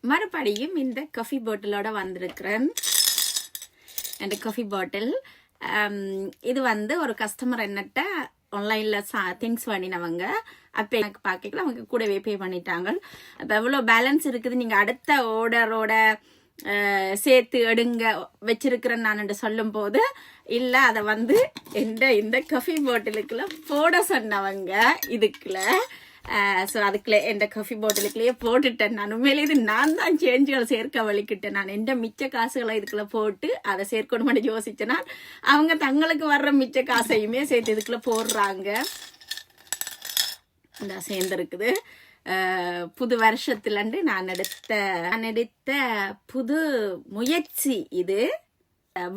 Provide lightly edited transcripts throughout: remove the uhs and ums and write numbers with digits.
மறுபடியும் இந்த காஃபி பாட்டிலோட வந்திருக்கிறேன். இந்த காஃபி பாட்டில் இது வந்து ஒரு கஸ்டமர் என்னட்ட ஆன்லைனில் திங்ஸ் வாங்கினவங்க. அப்போ எனக்கு பார்க்கல, அவங்க கூடவே பே பண்ணிட்டாங்க. அப்போ எவ்வளோ பேலன்ஸ் இருக்குது, நீங்கள் அடுத்த ஆர்டரோட சேர்த்து எடுங்க வச்சிருக்கிறேன்னு நான் சொல்லும் போது இல்லை, அதை வந்து இந்த காஃபி பாட்டிலுக்குள்ள போட சொன்னவங்க இதுக்குள்ள. ஸோ அதுக்குள்ள எந்த காஃபி பாட்டிலுக்குள்ளேயே போட்டுட்டேன். நான் உண்மையிலே இது நான் தான் சேஞ்சுகள் சேர்க்க வலிக்கிட்டேன். நான் எந்த மிச்ச காசுகளை இதுக்குள்ள போட்டு அதை சேர்க்கணும்னு யோசிச்சேன்னா அவங்க தங்களுக்கு வர்ற மிச்ச காசையுமே சேர்த்து இதுக்குள்ள போடுறாங்க. இந்த சேர்ந்துருக்குது. புது வருஷத்துலண்டு நான் எடுத்த புது முயற்சி இது.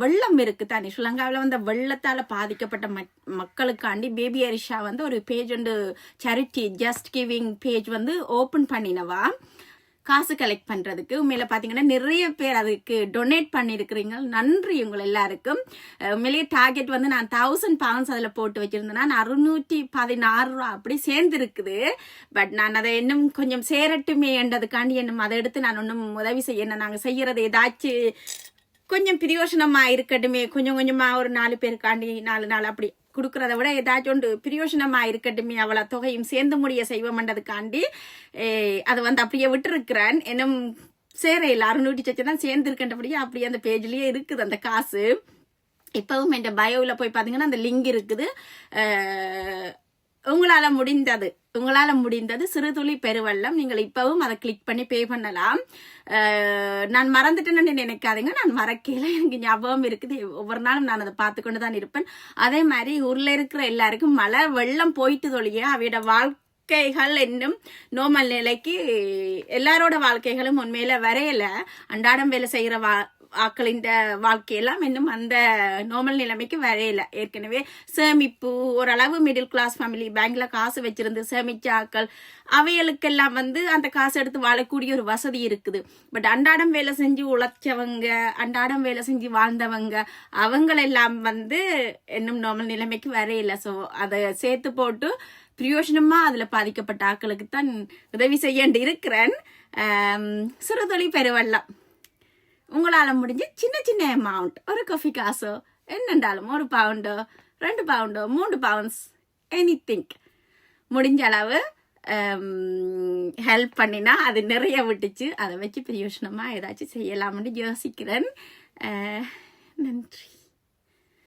வெள்ளம் இருக்கு தானே, ஸ்ரீலங்காவில் வந்து வெள்ளத்தால பாதிக்கப்பட்ட மக்களுக்காண்டி பேபி அரிஷா வந்து ஒரு பேஜ் வந்து சேரிட்டி ஜஸ்ட் கிவிங் பேஜ் வந்து ஓப்பன் பண்ணினவா காசு கலெக்ட் பண்றதுக்கு. உண்மையில பாத்தீங்கன்னா நிறைய பேர் அதுக்கு டொனேட் பண்ணிருக்கிறீங்க, நன்றி உங்களை எல்லாருக்கும். உண்மையிலேயே டார்கெட் வந்து நான் 1000 pounds அதுல போட்டு வச்சிருந்தேன்னா 616 ரூபா அப்படி சேர்ந்துருக்குது. பட் நான் அதை இன்னும் கொஞ்சம் சேரட்டுமே என்றதுக்காண்டி இன்னும் அதை எடுத்து நான் ஒன்றும் உதவி செய்யணும். நாங்க செய்யறது ஏதாச்சும் கொஞ்சம் பிரயோசனமா இருக்கட்டுமே, கொஞ்சம் கொஞ்சமா ஒரு 4 பேருக்காண்டி 4 நாள் அப்படி கொடுக்கறத விட ஏதாச்சும் ஒன்று பிரயோசனமா இருக்கட்டுமே, அவ்வளோ தொகையும் சேர்ந்து முடிய செய்வோம்ன்றதுக்காண்டி அதை வந்து அப்படியே விட்டுருக்கிறேன். இன்னும் சேர இல்லை, 600 சச்சு தான் சேர்ந்துருக்கின்றபடியே அப்படியே அந்த பேஜ்லயே இருக்குது அந்த காசு. இப்பவும் என் பயோவில் போய் பார்த்தீங்கன்னா அந்த லிங்க் இருக்குது. உங்களால முடிந்தது சிறுதுளி பெருவெள்ளம். நீங்கள் இப்பவும் அதை கிளிக் பண்ணி பே பண்ணலாம். நான் மறந்துட்டேன்னு நினைக்காதீங்க, நான் மறக்கல, எனக்கு ஞாபகம் இருக்குது. ஒவ்வொரு நாளும் நான் அதை பார்த்து கொண்டு தான் இருப்பேன். அதே மாதிரி ஊர்ல இருக்கிற எல்லாருக்கும் மழை வெள்ளம் போயிட்டு தொழிய அவையோட வாழ்க்கைகள் இன்னும் நோமல் நிலைக்கு எல்லாரோட வாழ்க்கைகளும் உண்மையில வரையல. அன்றாடம் வேலை செய்யற ஆக்களின் வாழ்க்கையெல்லாம் இன்னும் அந்த நார்மல் நிலைமைக்கு வரையில. ஏற்கனவே சேமிப்பு ஓரளவு மிடில் கிளாஸ் ஃபேமிலி பேங்க்ல காசு வச்சிருந்து சேமிச்ச ஆக்கள் அவைகளுக்கெல்லாம் வந்து அந்த காசு எடுத்து வாழக்கூடிய ஒரு வசதி இருக்குது. பட் அன்றாடம் வேலை செஞ்சு உழைச்சவங்க, அன்றாடம் வேலை செஞ்சு வாழ்ந்தவங்க, அவங்களெல்லாம் வந்து இன்னும் நார்மல் நிலைமைக்கு வரையில. ஸோ அதை சேர்த்து போட்டு பிரயோஜனமா அதுல பாதிக்கப்பட்ட ஆக்களுக்கு தான் உதவி செய்ய இருக்கிறேன். சிறுதுளி பெருவெள்ளம். உங்களால முடிஞ்ச சின்ன சின்ன அமௌண்ட், ஒரு காஃபி காசோ என்னண்டாலும், 1 பவுண்டோ 2 பவுண்டோ 3 pounds எனிதிங் முடிஞ்ச அளவு ஹெல்ப் பண்ணினா அது நிறைய விட்டுச்சு. அதை வச்சு பிரயோஜனமா ஏதாச்சும் செய்யலாம்னு யோசிக்கிறேன். நன்றி.